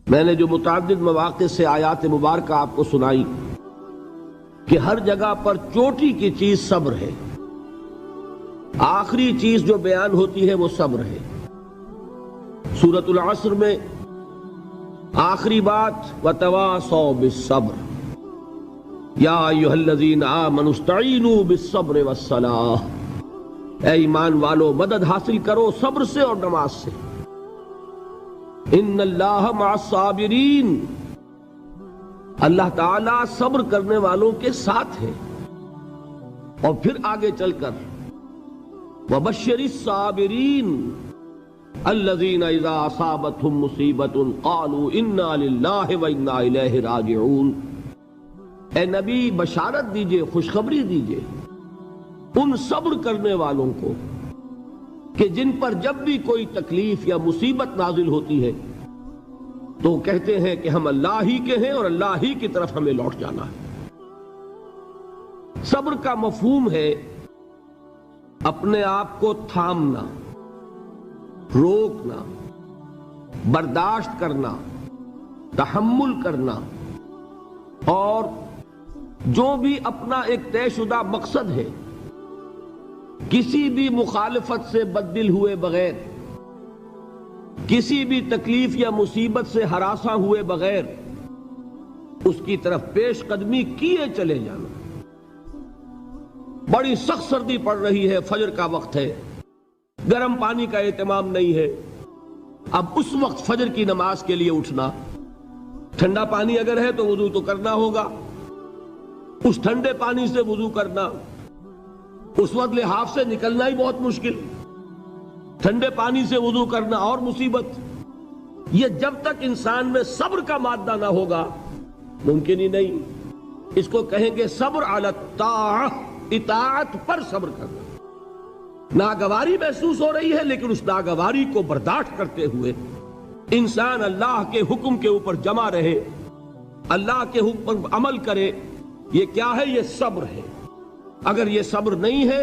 میں نے جو متعدد مواقع سے آیات مبارکہ آپ کو سنائی کہ ہر جگہ پر چوٹی کی چیز صبر ہے، آخری چیز جو بیان ہوتی ہے وہ صبر ہے۔ سورۃ العصر میں آخری بات وَتَوَاصَوْا بِالصَّبْرِ یا ایھا الذین آمنوا استعینوا بالصبر والصلاۃ، اے ایمان والو مدد حاصل کرو صبر سے اور نماز سے۔ ان اللہ مع الصابرین، اللہ تعالیٰ صبر کرنے والوں کے ساتھ ہے۔ اور پھر آگے چل کر وبشر الصابرین الذین اذا اصابتهم مصیبۃ قالوا انا للہ وانا الیہ راجعون، اے نبی بشارت دیجئے، خوشخبری دیجئے ان صبر کرنے والوں کو کہ جن پر جب بھی کوئی تکلیف یا مصیبت نازل ہوتی ہے تو کہتے ہیں کہ ہم اللہ ہی کے ہیں اور اللہ ہی کی طرف ہمیں لوٹ جانا ہے۔ صبر کا مفہوم ہے اپنے آپ کو تھامنا، روکنا، برداشت کرنا، تحمل کرنا، اور جو بھی اپنا ایک طے شدہ مقصد ہے کسی بھی مخالفت سے بددل ہوئے بغیر، کسی بھی تکلیف یا مصیبت سے ہراساں ہوئے بغیر اس کی طرف پیش قدمی کیے چلے جانا۔ بڑی سخت سردی پڑ رہی ہے، فجر کا وقت ہے، گرم پانی کا اہتمام نہیں ہے، اب اس وقت فجر کی نماز کے لیے اٹھنا، ٹھنڈا پانی اگر ہے تو وضو تو کرنا ہوگا، اس ٹھنڈے پانی سے وضو کرنا، اس وقت لحاف سے نکلنا ہی بہت مشکل، ٹھنڈے پانی سے وضو کرنا اور مصیبت۔ یہ جب تک انسان میں صبر کا مادہ نہ ہوگا ممکن ہی نہیں۔ اس کو کہیں گے صبر علی الطاعہ، اطاعت پر صبر کرنا۔ ناگواری محسوس ہو رہی ہے لیکن اس ناگواری کو برداشت کرتے ہوئے انسان اللہ کے حکم کے اوپر جمع رہے، اللہ کے حکم پر عمل کرے۔ یہ کیا ہے؟ یہ صبر ہے۔ اگر یہ صبر نہیں ہے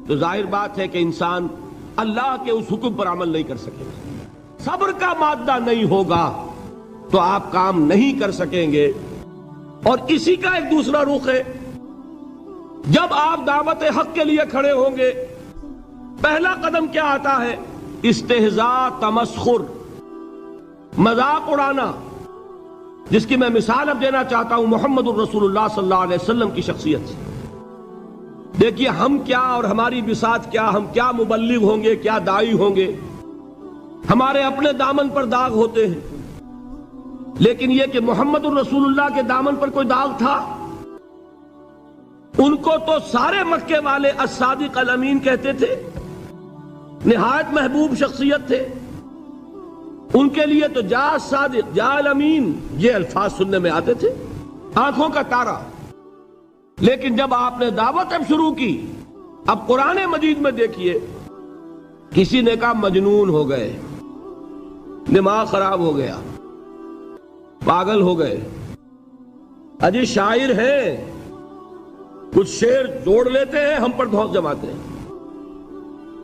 تو ظاہر بات ہے کہ انسان اللہ کے اس حکم پر عمل نہیں کر سکے گا۔ صبر کا مادہ نہیں ہوگا تو آپ کام نہیں کر سکیں گے۔ اور اسی کا ایک دوسرا رخ ہے، جب آپ دعوت حق کے لیے کھڑے ہوں گے پہلا قدم کیا آتا ہے؟ استہزاء، تمسخر، مذاق اڑانا، جس کی میں مثال اب دینا چاہتا ہوں محمد الرسول اللہ صلی اللہ علیہ وسلم کی شخصیت سے۔ دیکھیے ہم کیا اور ہماری بساط کیا، ہم کیا مبلغ ہوں گے، کیا داعی ہوں گے، ہمارے اپنے دامن پر داغ ہوتے ہیں، لیکن یہ کہ محمد الرسول اللہ کے دامن پر کوئی داغ تھا؟ ان کو تو سارے مکے والے الصادق الامین کہتے تھے، نہایت محبوب شخصیت تھے، ان کے لیے تو جا صادق جا الامین یہ الفاظ سننے میں آتے تھے، آنکھوں کا تارا۔ لیکن جب آپ نے دعوت اب شروع کی، اب قرآن مجید میں دیکھیے کسی نے کہا مجنون ہو گئے، دماغ خراب ہو گیا، پاگل ہو گئے، اجی شاعر ہیں، کچھ شعر جوڑ لیتے ہیں ہم پر دھوس جماتے ہیں۔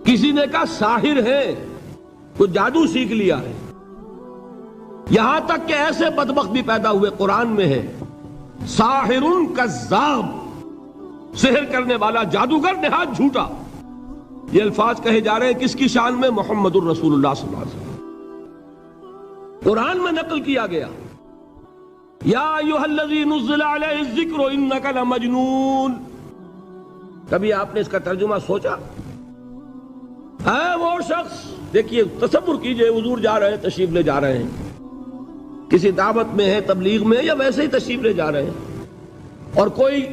کسی نے کہا ساحر ہیں، کچھ جادو سیکھ لیا ہے، یہاں تک کہ ایسے بدبخت بھی پیدا ہوئے، قرآن میں ہے ساحر کذاب، سحر کرنے والا جادوگر نہایت جھوٹا۔ یہ الفاظ کہے جا رہے ہیں کس کی شان میں؟ محمد الرسول اللہ صلی اللہ علیہ وسلم۔ قرآن میں نقل کیا گیا یا ایھا الذی نزل علیہ الذکر انک لمجنون۔ کبھی آپ نے اس کا ترجمہ سوچا؟ ہے وہ شخص، دیکھیے تصور کیجئے حضور جا رہے ہیں، تشریف لے جا رہے ہیں، کسی دعوت میں ہے، تبلیغ میں، یا ویسے ہی تشریف لے جا رہے ہیں، اور کوئی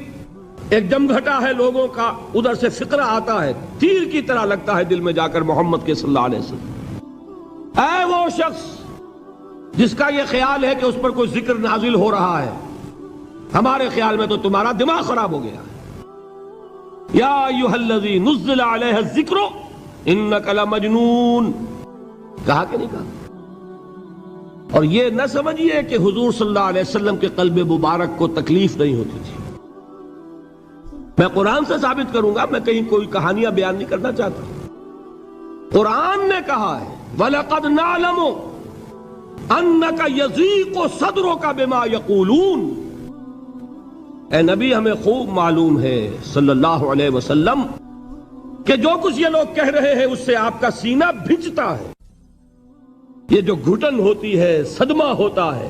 ایک جمگھٹا ہے لوگوں کا، ادھر سے فقرہ آتا ہے، تیر کی طرح لگتا ہے دل میں جا کر محمد کے صلی اللہ علیہ وسلم۔ اے وہ شخص جس کا یہ خیال ہے کہ اس پر کوئی ذکر نازل ہو رہا ہے، ہمارے خیال میں تو تمہارا دماغ خراب ہو گیا ہے۔ یا ایھا الذی نزل علیہ الذکر انک لمجنون، کہا کہ نہیں کہا؟ اور یہ نہ سمجھیے کہ حضور صلی اللہ علیہ وسلم کے قلب مبارک کو تکلیف نہیں ہوتی تھی۔ میں قرآن سے ثابت کروں گا، میں کہیں کوئی کہانیاں بیان نہیں کرنا چاہتا۔ قرآن نے کہا ہے وَلَقَدْ نَعْلَمُ انک یضیق صدرک بما یقولون، اے نبی ہمیں خوب معلوم ہے صلی اللہ علیہ وسلم کہ جو کچھ یہ لوگ کہہ رہے ہیں اس سے آپ کا سینہ بھنجتا ہے، یہ جو گھٹن ہوتی ہے، صدمہ ہوتا ہے۔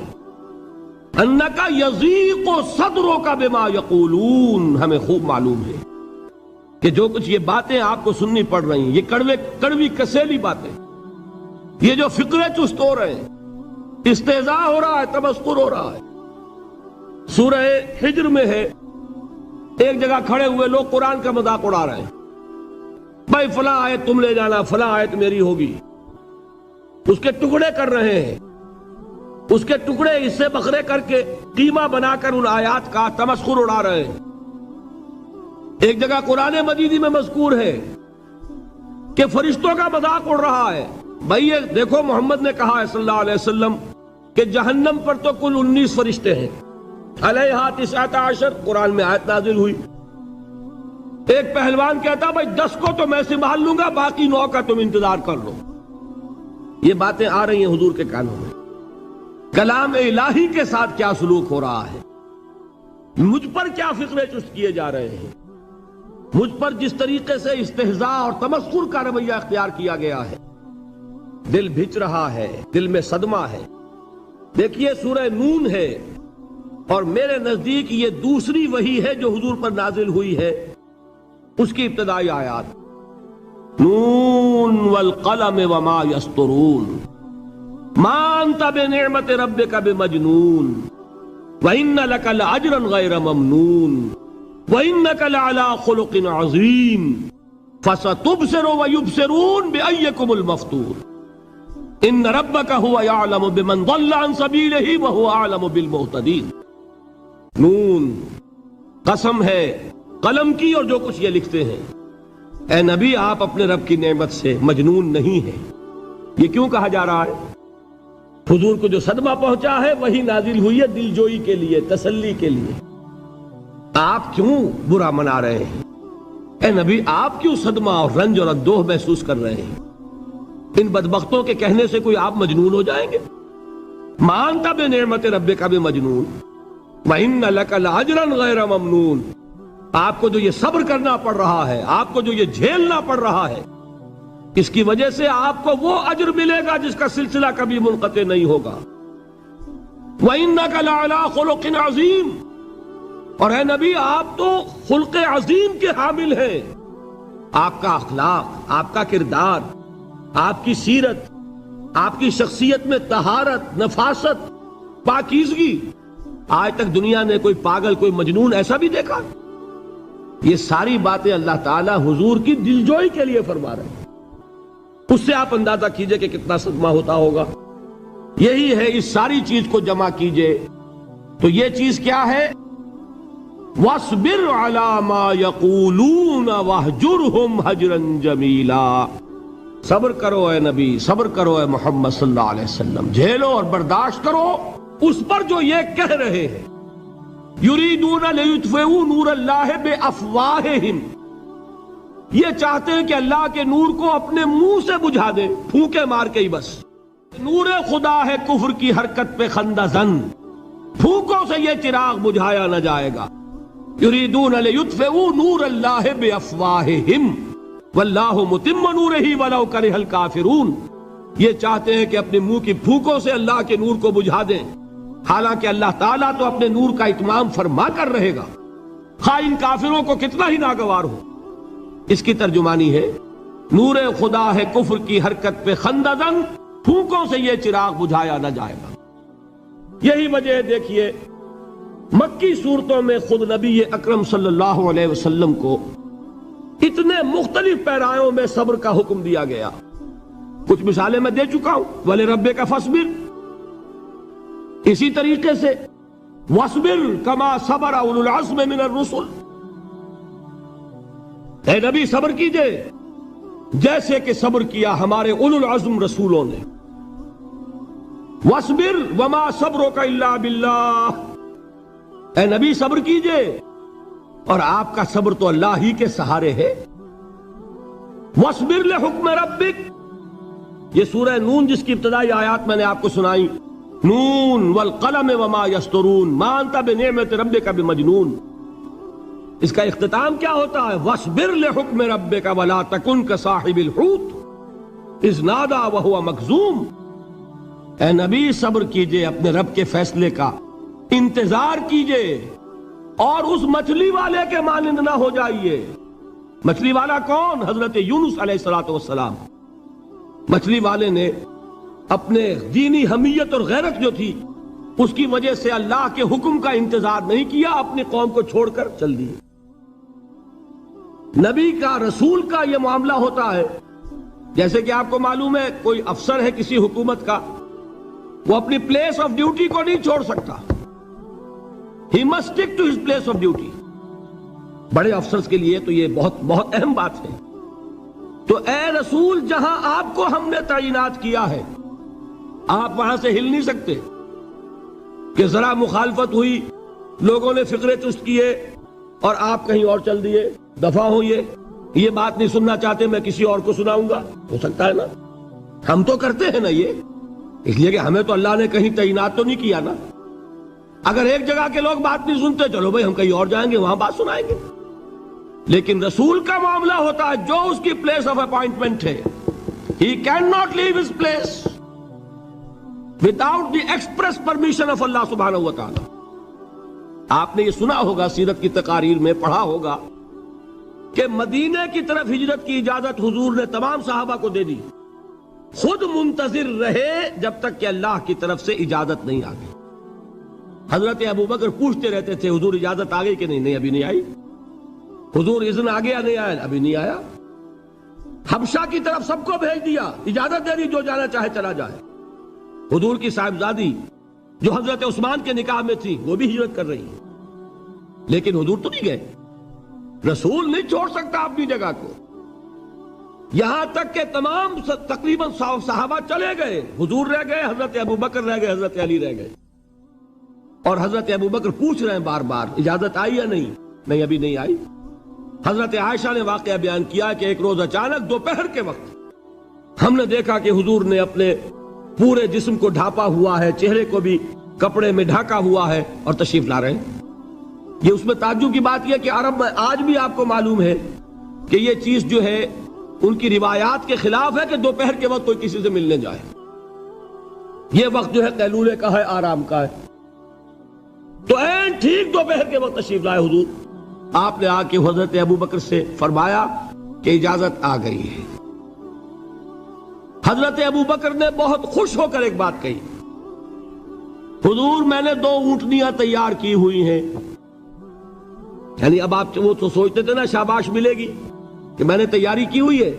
انک یضیق صدرک بما یقولون، ہمیں خوب معلوم ہے کہ جو کچھ یہ باتیں آپ کو سننی پڑ رہی ہیں، یہ کڑوی کسیلی باتیں، یہ جو فقرے چست ہو رہے ہیں، استہزاء ہو رہا ہے، تمسخر ہو رہا ہے۔ سورہ ہجر میں ہے، ایک جگہ کھڑے ہوئے لوگ قرآن کا مذاق اڑا رہے ہیں، بھائی فلاں آیت تم لے جانا، فلاں آیت میری ہوگی، اس کے ٹکڑے کر رہے ہیں، اس کے ٹکڑے حصے بکھرے کر کے قیمہ بنا کر ان آیات کا تمسخر اڑا رہے ہیں۔ ایک جگہ قرآن مجید میں مذکور ہے کہ فرشتوں کا مذاق اڑ رہا ہے، بھائی یہ دیکھو محمد نے کہا ہے صلی اللہ علیہ وسلم کہ جہنم پر تو کل 19 فرشتے ہیں، علیہا 19 قرآن میں آیت نازل ہوئی۔ ایک پہلوان کہتا بھائی 10 کو تو میں سنبھال لوں گا، باقی 9 کا تم انتظار کر لو۔ یہ باتیں آ رہی ہیں حضور کے کانوں میں، کلام الہی کے ساتھ کیا سلوک ہو رہا ہے، مجھ پر کیا فقرے چست کیے جا رہے ہیں، مجھ پر جس طریقے سے استہزاء اور تمسخر کا رویہ اختیار کیا گیا ہے، دل بھج رہا ہے، دل میں صدمہ ہے۔ دیکھیے سورہ نون ہے، اور میرے نزدیک یہ دوسری وحی ہے جو حضور پر نازل ہوئی ہے، اس کی ابتدائی آیات، نون والقلم وما یسطرون ما انت بنعمت ربک بمجنون وَإِنَّ لَكَ لَأَجْرًا غَيْرَ مَمْنُونٍ وَإِنَّكَ لَعَلَىٰ خُلُقٍ عَظِيمٍ فَسَتُبْصِرُ وَيُبْصِرُونَ بِأَيِّكُمُ الْمَفْتُونُ إِنَّ رَبَّكَ هُوَ يَعْلَمُ بِمَنْ ضَلَّ عَنْ سَبِيلِهِ وَهُوَ أَعْلَمُ بِالْمُهْتَدِينَ۔ نون، قسم ہے قلم کی اور جو کچھ یہ لکھتے ہیں۔ اے نبی آپ اپنے رب کی نعمت سے مجنون نہیں ہیں۔ یہ کیوں کہا جا رہا ہے؟ حضور کو جو صدمہ پہنچا ہے وہی نازل ہوئی ہے دل جوئی کے لیے، تسلی کے لیے۔ آپ کیوں برا منا رہے ہیں؟ اے نبی آپ کیوں صدمہ اور رنج اور اندوہ محسوس کر رہے ہیں؟ ان بدبختوں کے کہنے سے کوئی آپ مجنون ہو جائیں گے؟ مانتا بے نعمت ربک بمجنون وَإِنَّ لَكَ لَأَجْرًا غَيْرَ مَمْنُونٍ۔ آپ کو جو یہ صبر کرنا پڑ رہا ہے، آپ کو جو یہ جھیلنا پڑ رہا ہے، اس کی وجہ سے آپ کو وہ اجر ملے گا جس کا سلسلہ کبھی منقطع نہیں ہوگا۔ وَإِنَّكَ لَعَلَىٰ خُلُقٍ عَظِيمٍ، اور اے نبی آپ تو خلق عظیم کے حامل ہیں۔ آپ کا اخلاق، آپ کا کردار، آپ کی سیرت، آپ کی شخصیت میں طہارت، نفاست، پاکیزگی، آج تک دنیا نے کوئی پاگل، کوئی مجنون ایسا بھی دیکھا؟ یہ ساری باتیں اللہ تعالیٰ حضور کی دلجوئی کے لیے فرما رہے ہیں۔ اس سے آپ اندازہ کیجئے کہ کتنا صدمہ ہوتا ہوگا۔ یہی ہے، اس ساری چیز کو جمع کیجئے تو یہ چیز کیا ہے؟ وَاصْبِرْ عَلَىٰ مَا يَقُولُونَ وَاهْجُرْهُمْ هَجْرًا جَمِيلًا۔ صبر کرو اے نبی، صبر کرو اے محمد صلی اللہ علیہ وسلم، جھیلو اور برداشت کرو اس پر جو یہ کہہ رہے ہیں۔ یریدون لیطفئوا نور اللہ بافواہہم، یہ چاہتے ہیں کہ اللہ کے نور کو اپنے منہ سے بجھا دیں، پھونکے مار کے ہی بس۔ نور خدا ہے کفر کی حرکت پہ خندہ زن، پھونکوں سے یہ چراغ بجھایا نہ جائے گا۔ یریدون لیطفئوا نور اللہ بافواہہم واللہ متم نورہ ولو کرہ الکافرون، یہ چاہتے ہیں کہ اپنے منہ کی پھونکوں سے اللہ کے نور کو بجھا دیں، حالانکہ اللہ تعالیٰ تو اپنے نور کا اتمام فرما کر رہے گا، خواہ ان کافروں کو کتنا ہی ناگوار ہو۔ اس کی ترجمانی ہے نور خدا ہے کفر کی حرکت پہ خندہ زن، پھونکوں سے یہ چراغ بجھایا نہ جائے گا۔ یہی وجہ ہے، دیکھیے مکی صورتوں میں خود نبی اکرم صلی اللہ علیہ وسلم کو اتنے مختلف پیرایوں میں صبر کا حکم دیا گیا۔ کچھ مثالیں میں دے چکا ہوں، وَلِرَبِّكَ فَاصْبِرْ، اسی طریقے سے وَاصْبِرْ كَمَا صَبَرَ أُولُو الْعَزْمِ مِنَ الرُّسُلِ، اے نبی صبر کیجئے جیسے کہ صبر کیا ہمارے اولو العزم رسولوں نے۔ وَاصْبِرْ وَمَا صَبْرُكَ إِلَّا بِاللَّهِ، اے نبی صبر کیجئے اور آپ کا صبر تو اللہ ہی کے سہارے ہے۔ وَاصْبِرْ لِحُکْمِ رَبِّكَ، یہ سورہ نون جس کی ابتدائی آیات میں نے آپ کو سنائی، نون والقلم وما یسطرون ما انت بنعمت ربک بمجنون، اس کا اختتام کیا ہوتا ہے؟ وَاصْبِرْ لِحُکْمِ رَبِّكَ وَلَا تَكُنْ كَصَاحِبِ الْحُوتِ اِذْ نَادَىٰ وَهُوَ مَكْظُومٌ، اے نبی صبر کیجئے اپنے رب کے فیصلے کا، انتظار کیجئے اور اس مچھلی والے کے مانند نہ ہو جائیے۔ مچھلی والا کون؟ حضرت یونس علیہ السلام۔ مچھلی والے نے اپنے دینی حمیت اور غیرت جو تھی اس کی وجہ سے اللہ کے حکم کا انتظار نہیں کیا، اپنی قوم کو چھوڑ کر چل دیے۔ نبی کا، رسول کا یہ معاملہ ہوتا ہے، جیسے کہ آپ کو معلوم ہے کوئی افسر ہے کسی حکومت کا، وہ اپنی پلیس آف ڈیوٹی کو نہیں چھوڑ سکتا، he must stick to his place of duty. بڑے افسرز کے لیے تو یہ بہت بہت اہم بات ہے۔ تو اے رسول، جہاں آپ کو ہم نے تعینات کیا ہے آپ وہاں سے ہل نہیں سکتے کہ ذرا مخالفت ہوئی، لوگوں نے فقرے چست کیے اور آپ کہیں اور چل دیے، دفع ہوئیے، یہ بات نہیں سننا چاہتے میں کسی اور کو سناؤں گا، ہو سکتا ہے نا؟ ہم تو کرتے ہیں نا یہ، اس لیے کہ ہمیں تو اللہ نے کہیں تعینات تو نہیں کیا نا۔ اگر ایک جگہ کے لوگ بات نہیں سنتے، چلو بھائی ہم کہیں اور جائیں گے، وہاں بات سنائیں گے۔ لیکن رسول کا معاملہ ہوتا ہے جو اس کی پلیس آف اپوائنٹمنٹ ہے، he can not leave his place without the express permission of اللہ سبحانہ و تعالی۔ آپ نے یہ سنا ہوگا، سیرت کی تقاریر میں پڑھا ہوگا کہ مدینے کی طرف ہجرت کی اجازت حضور نے تمام صحابہ کو دے دی، خود منتظر رہے جب تک کہ اللہ کی طرف سے اجازت نہیں آ گئی۔ حضرت ابوبکر پوچھتے رہتے تھے حضور اجازت آ گئی کہ نہیں؟ نہیں ابھی نہیں آئی۔ حضور اذن آ گیا؟ نہیں آیا، ابھی نہیں آیا۔ حبشہ کی طرف سب کو بھیج دیا، اجازت دے دی جو جانا چاہے چلا جائے۔ حضور کی صاحبزادی جو حضرت عثمان کے نکاح میں تھی وہ بھی ہجرت کر رہی ہیں، لیکن حضور تو نہیں گئے۔ رسول نہیں چھوڑ سکتا اپنی جگہ کو، یہاں تک کہ تمام تقریباً صحابہ چلے گئے، حضور رہ گئے، حضرت ابوبکر رہ گئے، حضرت علی رہ گئے، اور حضرت ابوبکر پوچھ رہے ہیں بار بار اجازت آئی یا نہیں؟ نہیں ابھی نہیں آئی۔ حضرت عائشہ نے واقعہ بیان کیا کہ ایک روز اچانک دوپہر کے وقت ہم نے دیکھا کہ حضور نے اپنے پورے جسم کو ڈھانپا ہوا ہے، چہرے کو بھی کپڑے میں ڈھانکا ہوا ہے اور تشریف لا رہے ہیں۔ یہ اس میں تعجب کی بات یہ کہ عرب میں آج بھی آپ کو معلوم ہے کہ یہ چیز جو ہے ان کی روایات کے خلاف ہے کہ دوپہر کے وقت کوئی کسی سے ملنے جائے۔ یہ وقت جو ہے قیلولے کا ہے، آرام کا ہے۔ تو این ٹھیک دوپہر کے وقت تشریف لائے حضور، آپ نے آ کے حضرت ابوبکر سے فرمایا کہ اجازت آ گئی ہے۔ حضرت ابوبکر نے بہت خوش ہو کر ایک بات کہی، حضور میں نے 2 اونٹنیاں تیار کی ہوئی ہیں۔ یعنی اب آپ وہ تو سوچتے تھے نا شاباش ملے گی کہ میں نے تیاری کی ہوئی ہے،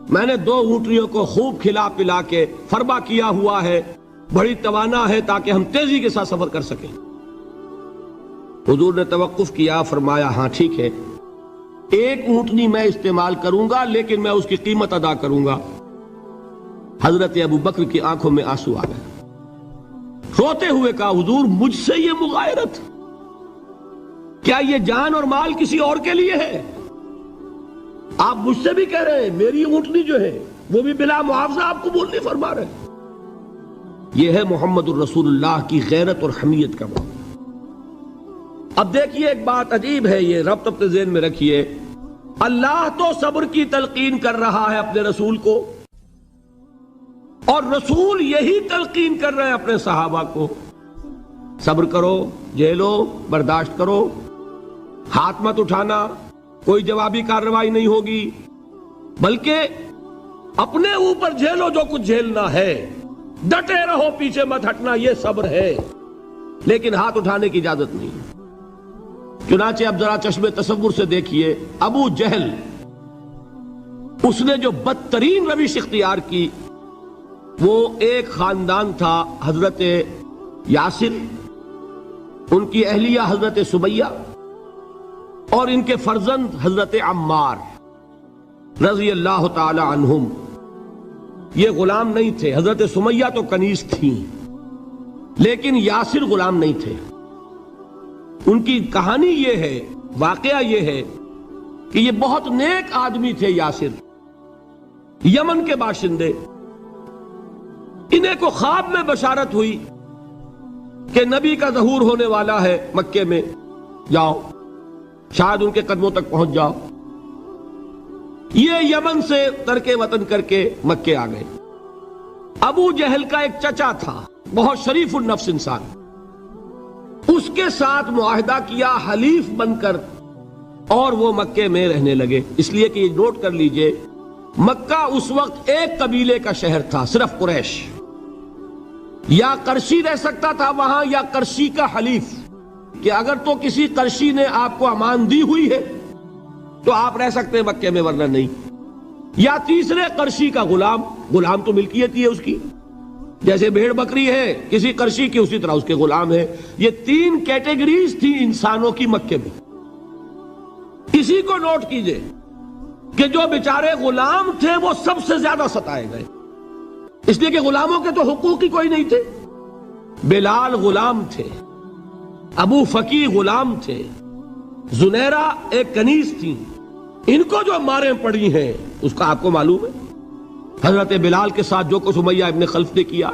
میں نے 2 اونٹنیوں کو خوب کھلا پلا کے فربا کیا ہوا ہے، بڑی توانا ہے تاکہ ہم تیزی کے ساتھ سفر کر سکیں۔ حضور نے توقف کیا، فرمایا ہاں ٹھیک ہے، 1 اونٹنی میں استعمال کروں گا لیکن میں اس کی قیمت ادا کروں گا۔ حضرت ابوبکر کی آنکھوں میں آنسو آ گئے، روتے ہوئے کہا حضور مجھ سے یہ مغایرت، کیا یہ جان اور مال کسی اور کے لیے ہے؟ آپ مجھ سے بھی کہہ رہے ہیں میری اونٹنی جو ہے وہ بھی بلا معاوضہ آپ قبول نہیں فرما رہے۔ یہ ہے محمد الرسول اللہ کی غیرت اور حمیت کا معاملہ۔ اب دیکھیے ایک بات عجیب ہے، یہ ربط اپنے ذہن میں رکھیے، اللہ تو صبر کی تلقین کر رہا ہے اپنے رسول کو، اور رسول یہی تلقین کر رہے ہیں اپنے صحابہ کو، صبر کرو، جھیلو، برداشت کرو، ہاتھ مت اٹھانا، کوئی جوابی کارروائی نہیں ہوگی، بلکہ اپنے اوپر جھیلو جو کچھ جھیلنا ہے، ڈٹے رہو، پیچھے مت ہٹنا، یہ صبر ہے، لیکن ہاتھ اٹھانے کی اجازت نہیں۔ چنانچہ اب ذرا چشم تصور سے دیکھیے، ابو جہل اس نے جو بدترین روش اختیار کی، وہ ایک خاندان تھا حضرت یاسر، ان کی اہلیہ حضرت سمیہ اور ان کے فرزند حضرت عمار رضی اللہ تعالی عنہم۔ یہ غلام نہیں تھے، حضرت سمیہ تو کنیز تھیں لیکن یاسر غلام نہیں تھے۔ ان کی کہانی یہ ہے، واقعہ یہ ہے کہ یہ بہت نیک آدمی تھے یاسر، یمن کے باشندے، انہیں کو خواب میں بشارت ہوئی کہ نبی کا ظہور ہونے والا ہے مکے میں، جاؤ شاید ان کے قدموں تک پہنچ جاؤ۔ یہ یمن سے ترک وطن کر کے مکے آ گئے۔ ابو جہل کا ایک چچا تھا، بہت شریف النفس انسان، اس کے ساتھ معاہدہ کیا حلیف بن کر، اور وہ مکے میں رہنے لگے۔ اس لیے کہ یہ نوٹ کر لیجئے، مکہ اس وقت ایک قبیلے کا شہر تھا، صرف قریش۔ یا قرشی رہ سکتا تھا وہاں، یا قرشی کا حلیف، کہ اگر تو کسی قرشی نے آپ کو امان دی ہوئی ہے تو آپ رہ سکتے ہیں مکے میں، ورنہ نہیں۔ یا تیسرے قرشی کا غلام، غلام تو ملکیت ہی ہے اس کی، جیسے بھیڑ بکری ہے کسی قرشی کی، اسی طرح اس کے غلام ہے۔ یہ تین کیٹیگریز تھی انسانوں کی مکے میں۔ اسی کو نوٹ کیجئے کہ جو بیچارے غلام تھے وہ سب سے زیادہ ستائے گئے، اس لیے کہ غلاموں کے تو حقوق ہی کوئی نہیں تھے۔ بلال غلام تھے، ابو فقی غلام تھے، زنیرہ ایک کنیز تھی، ان کو جو ماریں پڑی ہیں اس کا آپ کو معلوم ہے۔ حضرت بلال کے ساتھ جو کچھ امیہ ابن خلف نے کیا،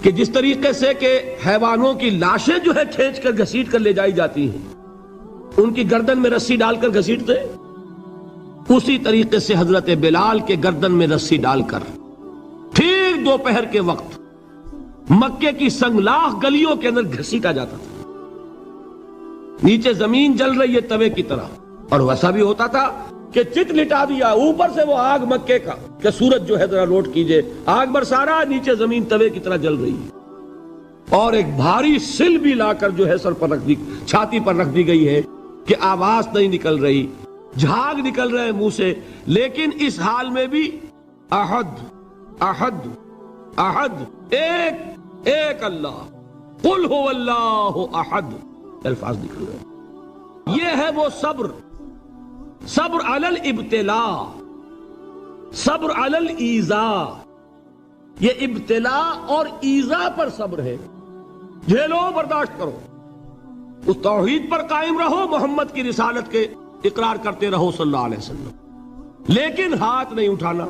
کہ جس طریقے سے کہ حیوانوں کی لاشیں جو ہے کھینچ کر گھسیٹ کر لے جائی جاتی ہیں، ان کی گردن میں رسی ڈال کر گھسیٹتے، اسی طریقے سے حضرت بلال کے گردن میں رسی ڈال کر ٹھیک دوپہر کے وقت مکے کی سنگلاخ گلیوں کے اندر گھسیٹا جاتا تھا۔ نیچے زمین جل رہی ہے توے کی طرح، اور ویسا بھی ہوتا تھا کہ چت لٹا دیا، اوپر سے وہ آگ مکے کا، کہ سورج جو ہے ذرا نوٹ کیجئے، آگ برسا رہا، نیچے زمین توے کی طرح جل رہی ہے، اور ایک بھاری سل بھی لا کر جو ہے سر پر رکھ دی، چھاتی پر رکھ دی گئی ہے کہ آواز نہیں نکل رہی، جھاگ نکل رہے ہیں منہ سے، لیکن اس حال میں بھی احد احد احد، ایک ایک اللہ، قل هو اللہ احد، الفاظ نکل رہے ہیں۔ یہ ہے وہ صبر، صبر علی الابتلاء، صبر علی الایذاء۔ یہ ابتلاء اور ایذاء پر صبر ہے، جھیلو برداشت کرو، اس توحید پر قائم رہو، محمد کی رسالت کے اقرار کرتے رہو صلی اللہ علیہ وسلم، لیکن ہاتھ نہیں اٹھانا۔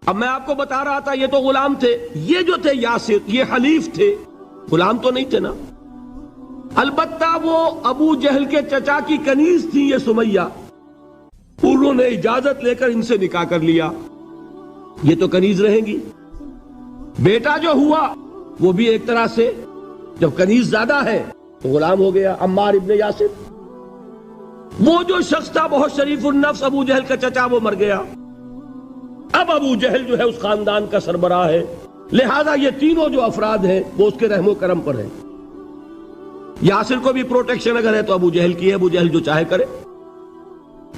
اب میں آپ کو بتا رہا تھا یہ تو غلام تھے، یہ جو تھے یاسر، یہ حلیف تھے، غلام تو نہیں تھے نا۔ البتہ وہ ابو جہل کے چچا کی کنیز تھی یہ سمیہ، انہوں نے اجازت لے کر ان سے نکاح کر لیا، یہ تو کنیز رہیں گی۔ بیٹا جو ہوا وہ بھی ایک طرح سے، جب کنیز زیادہ ہے تو غلام ہو گیا، عمار ابن یاسر۔ وہ جو شخص تھا بہت شریف النفس ابو جہل کا چچا، وہ مر گیا۔ اب ابو جہل جو ہے اس خاندان کا سربراہ ہے، لہذا یہ تینوں جو افراد ہیں وہ اس کے رحم و کرم پر ہیں۔ یاسر کو بھی پروٹیکشن اگر ہے تو ابو جہل کی ہے، ابو جہل جو چاہے کرے،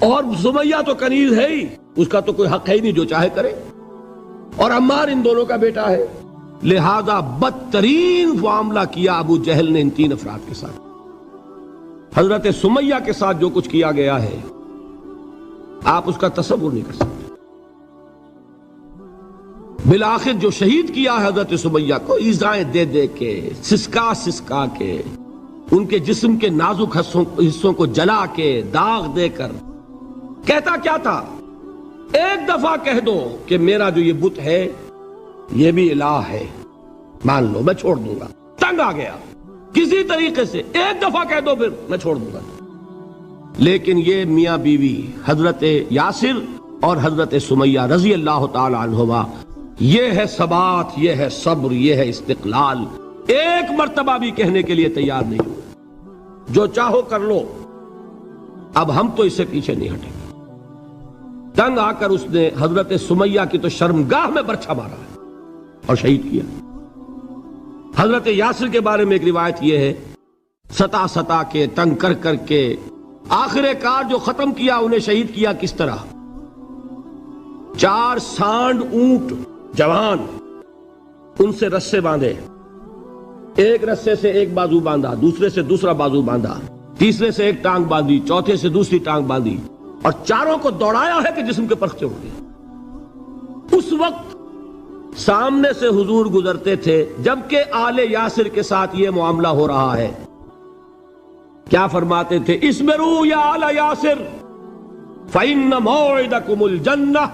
اور سمیہ تو کنیز ہے ہی، اس کا تو کوئی حق ہے ہی نہیں، جو چاہے کرے، اور عمار ان دونوں کا بیٹا ہے، لہذا بدترین معاملہ کیا ابو جہل نے ان تین افراد کے ساتھ۔ حضرت سمیہ کے ساتھ جو کچھ کیا گیا ہے آپ اس کا تصور نہیں کر سکتے۔ بالآخر جو شہید کیا ہے حضرت سمیہ کو، ایذائیں دے دے کے، سسکا سسکا کے، ان کے جسم کے نازک حصوں کو جلا کے، داغ دے کر، کہتا کیا تھا، ایک دفعہ کہہ دو کہ میرا جو یہ بت ہے یہ بھی الہ ہے، مان لو میں چھوڑ دوں گا۔ تنگ آ گیا، کسی طریقے سے ایک دفعہ کہہ دو پھر میں چھوڑ دوں گا۔ لیکن یہ میاں بیوی حضرت یاسر اور حضرت سمیہ رضی اللہ تعالی عنہما، یہ ہے ثبات، یہ ہے صبر، یہ ہے استقلال، ایک مرتبہ بھی کہنے کے لیے تیار نہیں ہوئے، جو چاہو کر لو، اب ہم تو اس سے پیچھے نہیں ہٹیں گے۔ تنگ آ کر اس نے حضرت سمیہ کی تو شرمگاہ میں برچھا مارا ہے اور شہید کیا۔ حضرت یاسر کے بارے میں ایک روایت یہ ہے، ستا ستا کے، تنگ کر کر کے، آخر کار جو ختم کیا، انہیں شہید کیا کس طرح، 4 سانڈ اونٹ جوان، ان سے رسے باندھے، ایک رسے سے ایک بازو باندھا، دوسرے سے دوسرا بازو باندھا، تیسرے سے ایک ٹانگ باندھی، چوتھے سے دوسری ٹانگ باندھی، اور چاروں کو دوڑایا ہے کہ جسم کے پرخچے اڑ گئے۔ اس وقت سامنے سے حضور گزرتے تھے جبکہ آل یاسر کے ساتھ یہ معاملہ ہو رہا ہے، کیا فرماتے تھے، اسبروا یا آل یاسر فإن موعدکم الجنہ،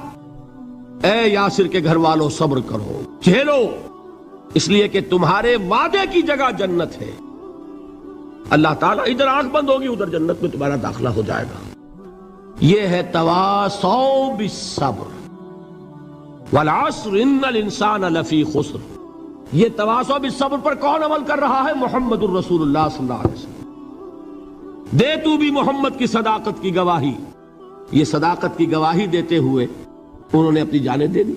اے یاسر کے گھر والوں صبر کرو، جھیلو، اس لیے کہ تمہارے وعدے کی جگہ جنت ہے۔ اللہ تعالیٰ ادھر آنکھ بند ہوگی ادھر جنت میں تمہارا داخلہ ہو جائے گا۔ یہ ہے تواصوا بالصبر والعصر ان الانسان لفی خسر۔ یہ تواصوا بالصبر پر کون عمل کر رہا ہے؟ محمد الرسول اللہ صلی اللہ علیہ وسلم۔ دے تو بھی محمد کی صداقت کی گواہی۔ یہ صداقت کی گواہی دیتے ہوئے انہوں نے اپنی جانیں دے دی۔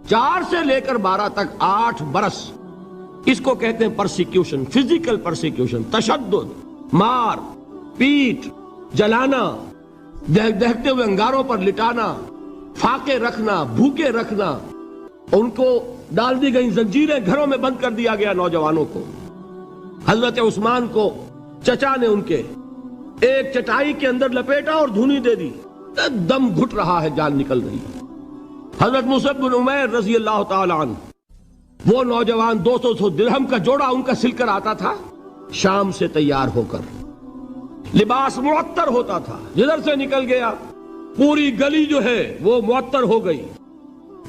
4 سے لے کر 12 تک 8 برس، اس کو کہتے ہیں پرسیکیوشن، فزیکل پرسیکیوشن، تشدد، مار پیٹ، جلانا، دہتے ہوئے انگاروں پر لٹانا، فاقے رکھنا، بھوکے رکھنا، ان کو ڈال دی گئی زنجیریں، گھروں میں بند کر دیا گیا نوجوانوں کو۔ حضرت عثمان کو چچا نے ان کے ایک چٹائی کے اندر لپیٹا اور دھونی دے دی، دم گھٹ رہا ہے، جان نکل رہی ہے۔ حضرت مصعب بن عمیر رضی اللہ تعالی عنہ، وہ نوجوان 200 درہم کا جوڑا ان کا سل کر آتا تھا شام سے تیار ہو کر، لباس معطر ہوتا تھا، جدھر سے نکل گیا پوری گلی جو ہے وہ معطر ہو گئی،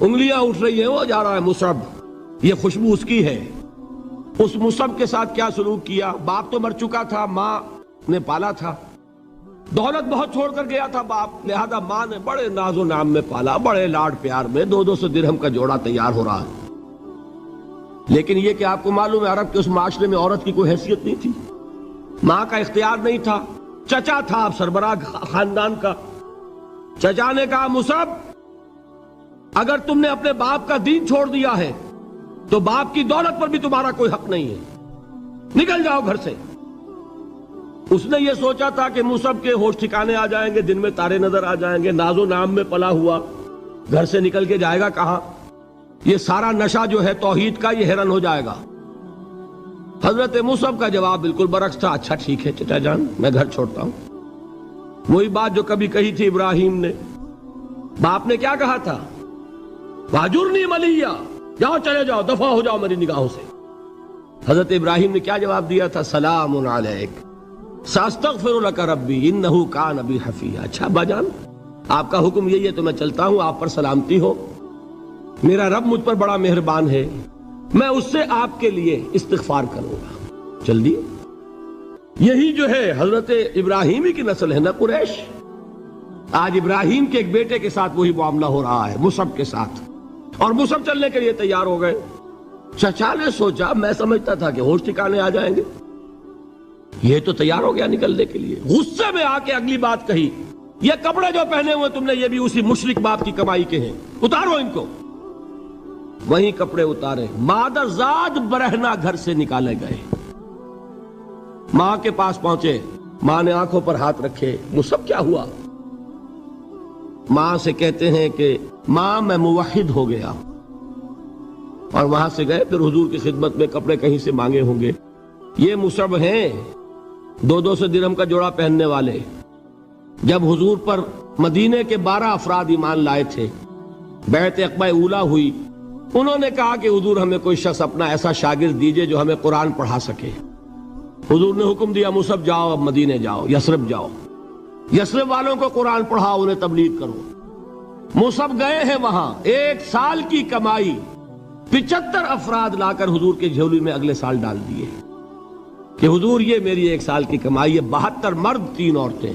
انگلیاں اٹھ رہی ہیں، وہ جا رہا ہے مصعب، یہ خوشبو اس کی ہے۔ اس مصعب کے ساتھ کیا سلوک کیا؟ باپ تو مر چکا تھا، ماں نے پالا تھا، دولت بہت چھوڑ کر گیا تھا باپ، لہذا ماں نے بڑے ناز و نام میں پالا، بڑے لاڈ پیار میں، 200 درہم کا جوڑا تیار ہو رہا ہے۔ لیکن یہ کہ آپ کو معلوم ہے عرب کے اس معاشرے میں عورت کی کوئی حیثیت نہیں تھی، ماں کا اختیار نہیں تھا، چچا تھا آپ سربراہ خاندان کا۔ چچا نے کہا مصعب اگر تم نے اپنے باپ کا دین چھوڑ دیا ہے تو باپ کی دولت پر بھی تمہارا کوئی حق نہیں ہے، نکل جاؤ گھر سے۔ اس نے یہ سوچا تھا کہ مصعب کے ہوش ٹھکانے آ جائیں گے، دن میں تارے نظر آ جائیں گے، ناز و نام میں پلا ہوا گھر سے نکل کے جائے گا کہاں، یہ سارا نشہ جو ہے توحید کا یہ ہرن ہو جائے گا۔ حضرت مصعب کا جواب بالکل برعکس تھا، اچھا ٹھیک ہے چچا جان، میں گھر چھوڑتا ہوں۔ وہی بات جو کبھی کہی تھی ابراہیم نے، باپ نے کیا کہا تھا؟ واجرنی ملیہ، جاؤ چلے جاؤ، دفع ہو جاؤ میری نگاہوں سے۔ حضرت ابراہیم نے کیا جواب دیا تھا؟ سلام علیک ساستغفر لک ربی انہ کان بی حفیہ۔ اچھا ابا جان آپ کا حکم یہی ہے تو میں چلتا ہوں، آپ پر سلامتی ہو، میرا رب مجھ پر بڑا مہربان ہے، میں اس سے آپ کے لیے استغفار کروں گا۔ جلدی، یہی جو ہے حضرت ابراہیمی کی نسل ہے نا قریش۔ آج ابراہیم کے ایک بیٹے کے ساتھ وہی معاملہ ہو رہا ہے، مصعب کے ساتھ، اور مصعب چلنے کے لیے تیار ہو گئے۔ چچا نے سوچا میں سمجھتا تھا کہ ہوش ٹھکانے آ جائیں گے، یہ تو تیار ہو گیا نکلنے کے لیے۔ غصے میں آ کے اگلی بات کہی، یہ کپڑے جو پہنے ہوئے تم نے یہ بھی اسی مشرک باپ کی کمائی کے ہیں، اتارو ان کو۔ وہیں کپڑے اتارے، مادر زاد برہنہ گھر سے نکالے گئے۔ ماں کے پاس پہنچے، ماں نے آنکھوں پر ہاتھ رکھے، مصعب کیا ہوا؟ ماں سے کہتے ہیں کہ ماں میں موحد ہو گیا، اور وہاں سے گئے، پھر حضور کی خدمت میں کپڑے کہیں سے مانگے ہوں گے۔ یہ مصعب ہیں 200 درہم کا جوڑا پہننے والے۔ جب حضور پر مدینے کے 12 افراد ایمان لائے تھے، بیعت عقبہ اولیٰ ہوئی، انہوں نے کہا کہ حضور ہمیں کوئی شخص اپنا ایسا شاگرد دیجئے جو ہمیں قرآن پڑھا سکے۔ حضور نے حکم دیا مصعب جاؤ، اب مدینے جاؤ، یثرب جاؤ، یثرب والوں کو قرآن پڑھاؤ، انہیں تبلیغ کرو۔ مصعب گئے ہیں وہاں، 1 سال کی کمائی 75 افراد لا کر حضور کے جھولی میں اگلے سال ڈال دیے کہ حضور یہ میری 1 سال کی کمائی ہے، 72 مرد 3 عورتیں۔